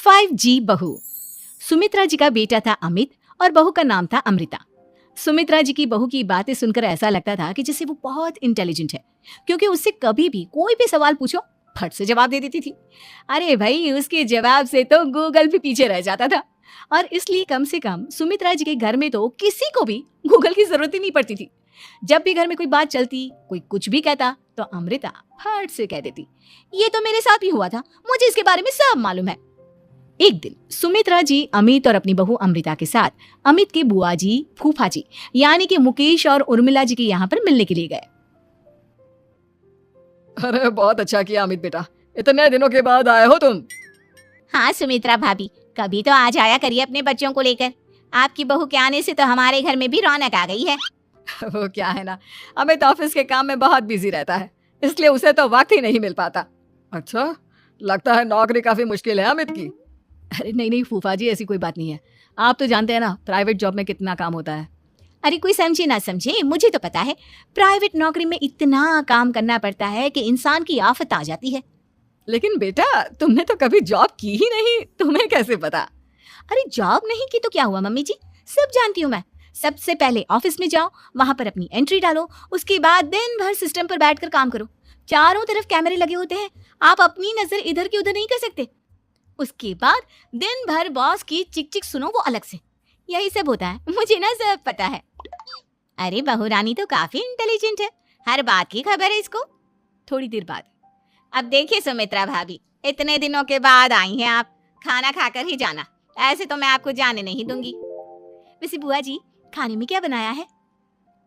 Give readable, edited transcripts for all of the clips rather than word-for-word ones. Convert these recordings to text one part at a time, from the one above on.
5G बहू। सुमित्रा जी का बेटा था अमित और बहू का नाम था अमृता। सुमित्रा जी की बहू की बातें सुनकर ऐसा लगता था कि जैसे वो बहुत इंटेलिजेंट है, क्योंकि उससे कभी भी कोई भी सवाल पूछो फट से जवाब दे देती थी। अरे भाई, उसके जवाब से तो गूगल भी पीछे रह जाता था। और इसलिए कम से कम सुमित्रा जी के घर में तो किसी को भी गूगल की जरूरत ही नहीं पड़ती थी। जब भी घर में कोई बात चलती, कोई कुछ भी कहता, तो अमृता फट से कह देती, ये तो मेरे साथ भी हुआ था, मुझे इसके बारे में सब मालूम है। एक दिन सुमित्रा जी अमित और अपनी बहू अमृता के साथ अमित के बुआ जी, फूफा जी यानी कि मुकेश और उर्मिला जी के यहाँ पर मिलने के लिए गए। अरे बहुत अच्छा किया अमित बेटा, इतने दिनों के बाद आए हो तुम। हाँ सुमित्रा भाभी, कभी तो आ जाया करिए अपने बच्चों को लेकर। आपकी बहू के आने से तो हमारे घर में भी रौनक आ गई है। वो क्या है ना, अमित ऑफिस के काम में बहुत बिजी रहता है, इसलिए उसे तो वक्त ही नहीं मिल पाता। अच्छा, लगता है नौकरी काफी मुश्किल है अमित की। अरे नहीं नहीं फूफा जी, ऐसी कोई बात नहीं है। आप तो जानते हैं ना प्राइवेट जॉब में कितना काम होता है। अरे कोई समझे ना समझे, मुझे तो पता है प्राइवेट नौकरी में इतना काम करना पड़ता है कि इंसान की आफत आ जाती है। लेकिन बेटा, तुमने तो कभी जॉब की ही नहीं, तुम्हें कैसे पता? अरे जॉब नहीं की तो क्या हुआ मम्मी जी, सब जानती हूँ मैं। सबसे पहले ऑफिस में जाओ, वहां पर अपनी एंट्री डालो, उसके बाद दिन भर सिस्टम पर बैठकर काम करो। चारों तरफ कैमरे लगे होते हैं, आप अपनी नजर इधर की उधर नहीं कर सकते। उसके बाद दिन भर बॉस की चिक चिक सुनो, वो अलग से। यही सब होता है, मुझे ना सब पता है। अरे बहू रानी तो काफी इंटेलिजेंट है, हर बात की खबर है इसको। थोड़ी देर बाद, अब देखिए सुमित्रा भाभी, इतने दिनों के बाद आई हैं आप, खाना खाकर ही जाना, ऐसे तो मैं आपको जाने नहीं दूंगी। वैसे बुआ जी, खाने में क्या बनाया है?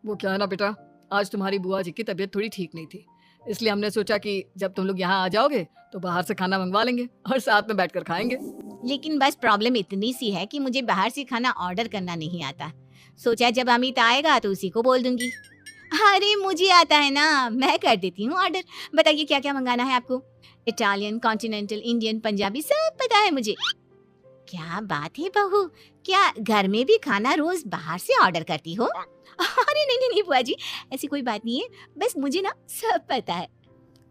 वो क्या है ना बेटा, आज तुम्हारी बुआ जी की तबीयत थोड़ी ठीक नहीं थी, इसलिए हमने सोचा कि जब तुम लोग यहाँ आ जाओगे तो बाहर से खाना मंगवा लेंगे और साथ में बैठकर खाएंगे। लेकिन बस प्रॉब्लम इतनी सी है कि मुझे बाहर से खाना ऑर्डर करना नहीं आता। सोचा जब अमित आएगा तो उसी को बोल दूंगी। अरे मुझे आता है ना, मैं कर देती हूँ ऑर्डर। बताइए क्या क्या मंगाना है आपको? इटालियन, कॉन्टिनेंटल, इंडियन, पंजाबी, सब पता है मुझे। क्या बात है बहू, क्या घर में भी खाना रोज बाहर से ऑर्डर करती हो? अरे नहीं नहीं नहीं बुआ जी, ऐसी कोई बात नहीं है, बस मुझे ना सब पता है।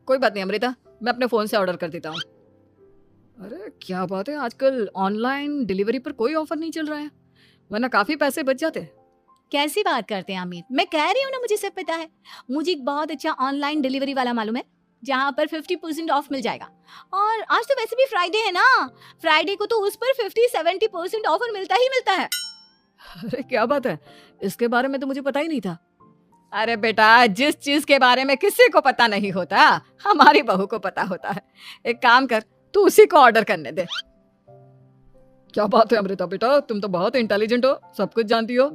कोई बात नहीं अमृता, मैं अपने फोन से ऑर्डर कर देता हूँ। अरे क्या बात है, आजकल ऑनलाइन डिलीवरी पर कोई ऑफर नहीं चल रहा है, वरना काफी पैसे बच जाते। कैसी बात करते हैं अमित, मैं कह रही हूँ ना मुझे सब पता है। मुझे एक बहुत अच्छा ऑनलाइन डिलीवरी वाला मालूम है, जहाँ पर 50% ऑफ मिल जाएगा। और आज तो वैसे भी फ्राइडे है ना, फ्राइडे को तो उस पर 50-70% ऑफर मिलता ही मिलता है। अरे क्या बात है, इसके बारे में तो मुझे पता ही नहीं था। अरे बेटा, जिस चीज के बारे में किसी को पता नहीं होता, हमारी बहू को पता होता है। एक काम कर, तू उसी को ऑर्डर करने दे। क्या बात है अमृता बेटा, तुम तो बहुत इंटेलिजेंट हो, सब कुछ जानती हो।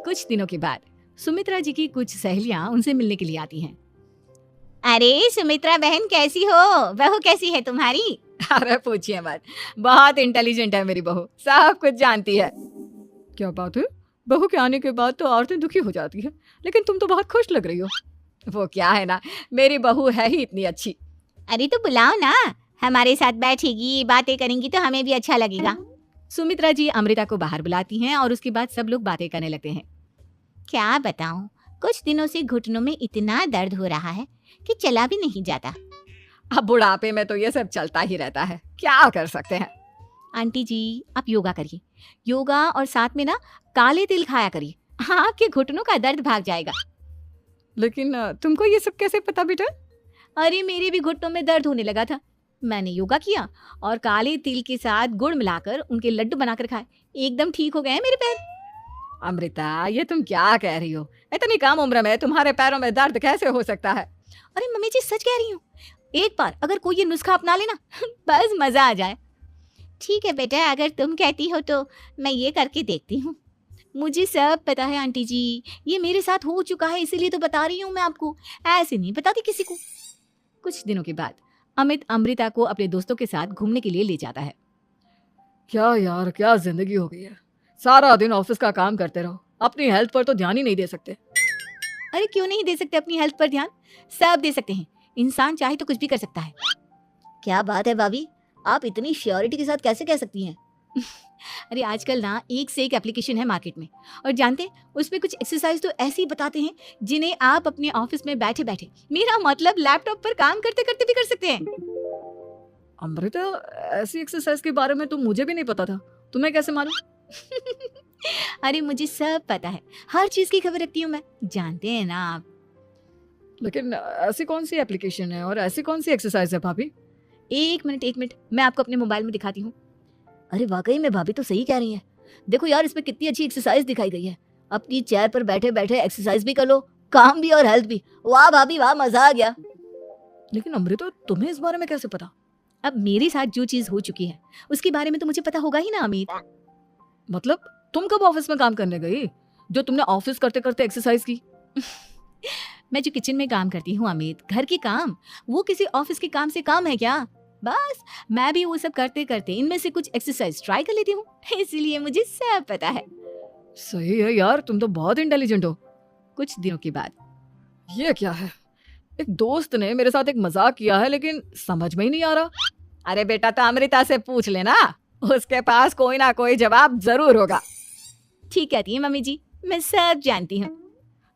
कुछ दिनों के बाद सुमित्रा जी की कुछ सहेलियां उनसे मिलने के लिए आती हैं। अरे सुमित्रा बहन कैसी हो, बहू कैसी है तुम्हारी? अरे पूछिए मत, बहुत इंटेलिजेंट है मेरी बहू, सब कुछ जानती है। क्या बात है, बहू के आने के बाद तो औरतें दुखी हो जाती है, लेकिन तुम तो बहुत खुश लग रही हो। वो क्या है ना, मेरी बहू है ही इतनी अच्छी। अरे तो बुलाओ ना, हमारे साथ बैठेगी, बातें करेंगी तो हमें भी अच्छा लगेगा। सुमित्रा जी अमृता को बाहर बुलाती हैं और उसके बाद सब लोग बातें करने लगते हैं। क्या बताऊं, कुछ दिनों से घुटनों में इतना दर्द हो रहा है कि चला भी नहीं जाता। अब बुढ़ापे में तो ये सब चलता ही रहता है, क्या कर सकते हैं। आंटी जी, आप योगा करिए, योगा और साथ में ना काले तिल खाया करिए, आपके घुटनों का दर्द भाग जाएगा। लेकिन तुमको ये सब कैसे पता बेटा? अरे मेरे भी घुटनों में दर्द होने लगा था, मैंने योगा किया और काले तिल के साथ गुड़ मिलाकर उनके लड्डू बनाकर खाए, एकदम ठीक हो गए हैं मेरे पैर। अमृता, ये तुम क्या कह रही हो? इतनी कम उम्र में तुम्हारे पैरों में दर्द कैसे हो सकता है? अरे मम्मी जी सच कह रही हूँ, एक बार अगर कोई ये नुस्खा अपना लेना बस मजा आ जाए। ठीक है बेटा, अगर तुम कहती हो तो मैं ये करके देखती हूँ। मुझे सब पता है आंटी जी, ये मेरे साथ हो चुका है, इसीलिए तो बता रही हूँ मैं आपको, ऐसे नहीं बताती किसी को। कुछ दिनों के बाद अमित अमृता को अपने दोस्तों के साथ घूमने के लिए ले जाता है। क्या यार, क्या जिंदगी हो गई है, सारा दिन ऑफिस का काम करते रहो, अपनी हेल्थ पर तो ध्यान ही नहीं दे सकते। अरे क्यों नहीं दे सकते अपनी हेल्थ पर ध्यान, सब दे सकते हैं, इंसान चाहे तो कुछ भी कर सकता है। क्या बात है भाभी, आप इतनी श्योरिटी के साथ कैसे कह सकती हैं? अरे आजकल ना एक से एक एप्लीकेशन है मार्केट में, और जानते हैं उसमें कुछ एक्सरसाइज तो ऐसी बताते हैं जिन्हें आप अपने ऑफिस में बैठे बैठे, मेरा मतलब लैपटॉप पर काम करते करते भी कर सकते हैं। अमृता, ऐसी एक्सरसाइज के बारे में तो मुझे भी नहीं पता था, तुम्हें कैसे मालूम? अरे मुझे सब पता है, हर चीज की खबर रखती हूँ मैं, जानते हैं ना आप। लेकिन ऐसी कौन सी एप्लीकेशन है और ऐसी कौन सी एक्सरसाइज है भाभी? एक मिनट, मैं आपको अपने मोबाइल में दिखाती हूँ। अरे वाकई में भाभी तो सही कह रही हैं। देखो यार, इसमें कितनी अच्छी एक्सरसाइज दिखाई गई है। अपनी चेयर पर बैठे बैठे एक्सरसाइज भी कर लो, काम भी और हेल्थ भी। वाह भाभी वाह, मजा आ गया। लेकिन अमृता, तुम्हें इस बारे में कैसे पता? अब मेरे साथ जो चीज हो चुकी है उसके बारे में तो मुझे पता होगा ही ना अमित। मतलब तुम कब ऑफिस में काम करने गई जो तुमने ऑफिस करते करते एक्सरसाइज की? मैं जो किचन में काम करती हूँ अमित, घर के काम, वो किसी ऑफिस के काम से काम है क्या? बस मैं भी वो सब करते करते इनमें से कुछ एक्सरसाइज ट्राई कर लेती हूँ, इसीलिए मुझे सब पता है। सही है यार, तुम तो बहुत इंटेलिजेंट हो। कुछ दिनों के बाद ये क्या है? एक दोस्त ने मेरे साथ एक मजाक किया है, लेकिन समझ में ही नहीं आ रहा। अरे बेटा, तो अमृता से पूछ लेना, उसके पास कोई ना कोई जवाब जरूर होगा। ठीक कहती है मम्मी जी, मैं सब जानती हूँ।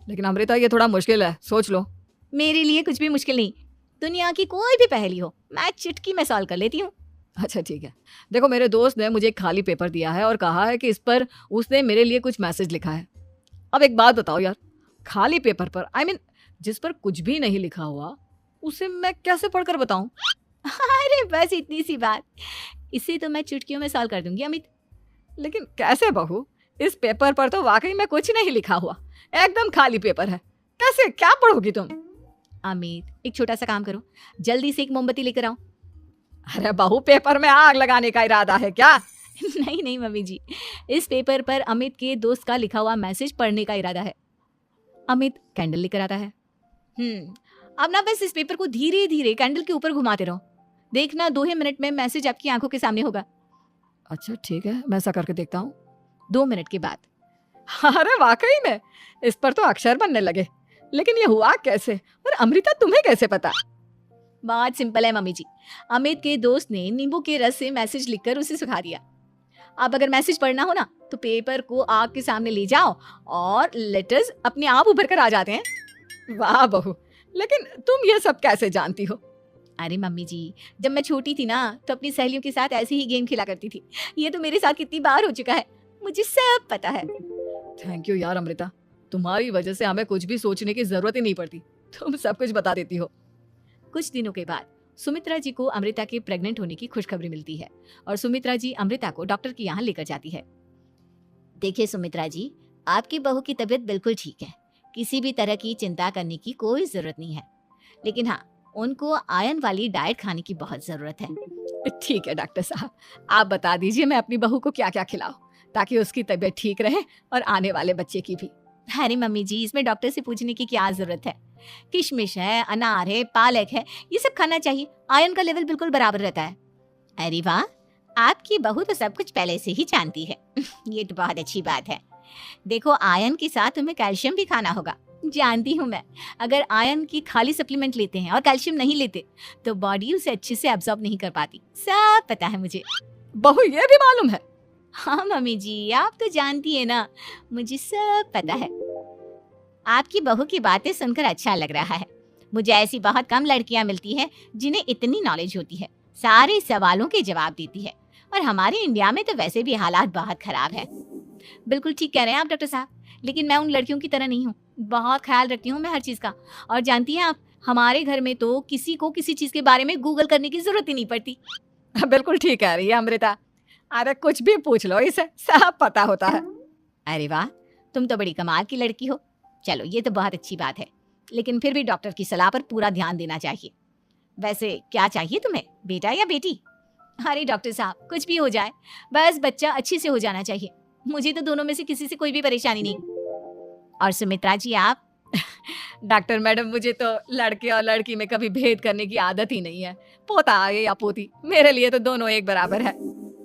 लेकिन अमृता, ये थोड़ा मुश्किल है, सोच लो। मेरे लिए कुछ भी मुश्किल नहीं, दुनिया की कोई भी पहेली हो मैं चुटकी में सॉल्व कर लेती हूँ। अच्छा ठीक है, देखो मेरे दोस्त ने मुझे एक खाली पेपर दिया है और कहा है कि इस पर उसने मेरे लिए कुछ मैसेज लिखा है। अब एक बात बताओ यार, खाली पेपर पर, I mean, जिस पर कुछ भी नहीं लिखा हुआ, उसे मैं कैसे पढ़कर बताऊं? अरे बस इतनी सी बात, इसे तो मैं चुटकियों में सॉल्व कर दूंगी अमित। लेकिन कैसे बहू? इस पेपर पर तो वाकई में कुछ नहीं लिखा हुआ, एकदम खाली पेपर है, कैसे, क्या पढ़ोगी तुम? अमित, एक छोटा सा काम करो, जल्दी से एक मोमबत्ती लेकर आओ। अरे बहू, पेपर में आग लगाने का इरादा है क्या? नहीं नहीं मम्मी जी, इस पेपर पर अमित के दोस्त का लिखा हुआ मैसेज पढ़ने का इरादा है। अमित कैंडल लेकर आता है। अब ना बस इस पेपर को धीरे धीरे कैंडल के ऊपर घुमाते रहो, देखना 2 ही मिनट में मैसेज आपकी आंखों के सामने होगा। अच्छा ठीक है, मैं ऐसा करके देखता हूँ। 2 मिनट के बाद अरे वाकई में इस पर तो अक्षर बनने लगे, लेकिन ये हुआ कैसे? और अमृता, तुम्हें कैसे पता? बात सिंपल है मम्मी जी, अमित के दोस्त ने नींबू के रस से मैसेज लिखकर उसे सुखा दिया। अब अगर मैसेज पढ़ना हो ना तो पेपर को आग के सामने ले जाओ और लेटर्स अपने आप उभर कर आ जाते हैं। वाह बहू, लेकिन तुम ये सब कैसे जानती हो? अरे मम्मी जी, जब मैं छोटी थी ना तो अपनी सहेलियों के साथ ऐसे ही गेम खेला करती थी। ये तो मेरे साथ कितनी बार हो चुका है, मुझे सब पता है। थैंक यू यार अमृता, तुम्हारी वजह से हमें कुछ भी सोचने की जरूरत ही नहीं पड़ती, तुम सब कुछ बता देती हो। कुछ दिनों के बाद सुमित्रा जी को अमृता के प्रेग्नेंट होने की खुशखबरी मिलती है और सुमित्रा जी अमृता को डॉक्टर के यहाँ लेकर जाती है। देखिए सुमित्रा जी, आपकी बहू की तबीयत बिल्कुल ठीक है, किसी भी तरह की चिंता करने की कोई जरूरत नहीं है। लेकिन हाँ, उनको आयरन वाली डाइट खाने की बहुत जरूरत है। ठीक है डॉक्टर साहब, आप बता दीजिए मैं अपनी बहू को क्या क्या खिलाऊं ताकि उसकी तबीयत ठीक रहे और आने वाले बच्चे की भी। अरे मम्मी जी, इसमें डॉक्टर से पूछने की क्या जरूरत है। किशमिश है, अनार है, पालक है, ये सब खाना चाहिए, आयरन का लेवल बिल्कुल बराबर रहता है। अरे वाह, आपकी बहू तो सब कुछ पहले से ही जानती है। ये तो बहुत अच्छी बात है। देखो, आयरन के साथ तुम्हें कैल्शियम भी खाना होगा। जानती हूँ मैं, अगर आयरन की खाली सप्लीमेंट लेते हैं और कैल्शियम नहीं लेते तो बॉडी उसे अच्छे से एब्जॉर्ब नहीं कर पाती। सब पता है मुझे। बहू, ये भी मालूम है? हाँ मम्मी जी, आप तो जानती है ना, मुझे सब पता है। आपकी बहू की बातें सुनकर अच्छा लग रहा है। मुझे ऐसी बहुत कम लड़कियां मिलती हैं जिन्हें इतनी नॉलेज होती है, सारे सवालों के जवाब देती है। और हमारे इंडिया में तो वैसे भी हालात बहुत खराब है। बिल्कुल ठीक कह रहे हैं आप डॉक्टर साहब, लेकिन मैं उन लड़कियों की तरह नहीं हूँ। बहुत ख्याल रखती हूँ मैं हर चीज का। और जानती हैं आप, हमारे घर में तो किसी को किसी चीज के बारे में गूगल करने की जरूरत ही नहीं पड़ती। बिल्कुल ठीक कह रही है अमृता, अरे कुछ भी पूछ लो, इसे सब पता होता है। अरे वाह, तुम तो बड़ी कमाल की लड़की हो। चलो, ये तो बहुत अच्छी बात है, लेकिन फिर भी डॉक्टर की सलाह पर पूरा ध्यान देना चाहिए। वैसे क्या चाहिए तुम्हें, बेटा या बेटी? अरे डॉक्टर साहब, कुछ भी हो जाए, बस बच्चा अच्छे से हो जाना चाहिए। मुझे तो दोनों में से किसी से कोई भी परेशानी नहीं। और सुमित्रा जी, आप? डॉक्टर मैडम, मुझे तो लड़के और लड़की में कभी भेद करने की आदत ही नहीं है। पोता आए या पोती, मेरे लिए तो दोनों एक बराबर है।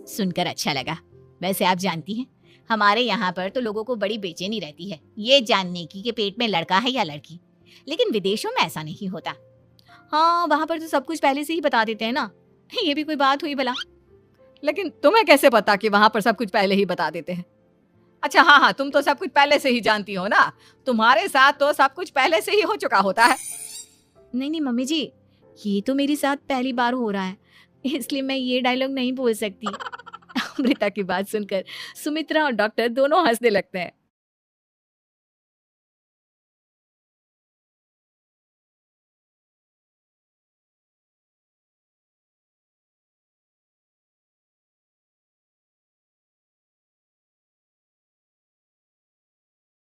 सुनकर अच्छा लगा। वैसे आप जानती हैं, हमारे यहाँ पर तो लोगों को बड़ी बेचैनी रहती है ये जानने की कि पेट में लड़का है या लड़की, लेकिन विदेशों में ऐसा नहीं होता। हाँ, वहाँ पर तो सब कुछ पहले से ही बता देते हैं ना। ये भी कोई बात हुई भला? लेकिन तुम्हें कैसे पता कि वहां पर सब कुछ पहले ही बता देते हैं? अच्छा हाँ हाँ, तुम तो सब कुछ पहले से ही जानती हो ना, तुम्हारे साथ तो सब कुछ पहले से ही हो चुका होता है। नहीं नहीं मम्मी जी, ये तो मेरे साथ पहली बार हो रहा है। इसलिए मैं ये डायलॉग नहीं बोल सकती। अमृता की बात सुनकर सुमित्रा और डॉक्टर दोनों हंसने लगते हैं।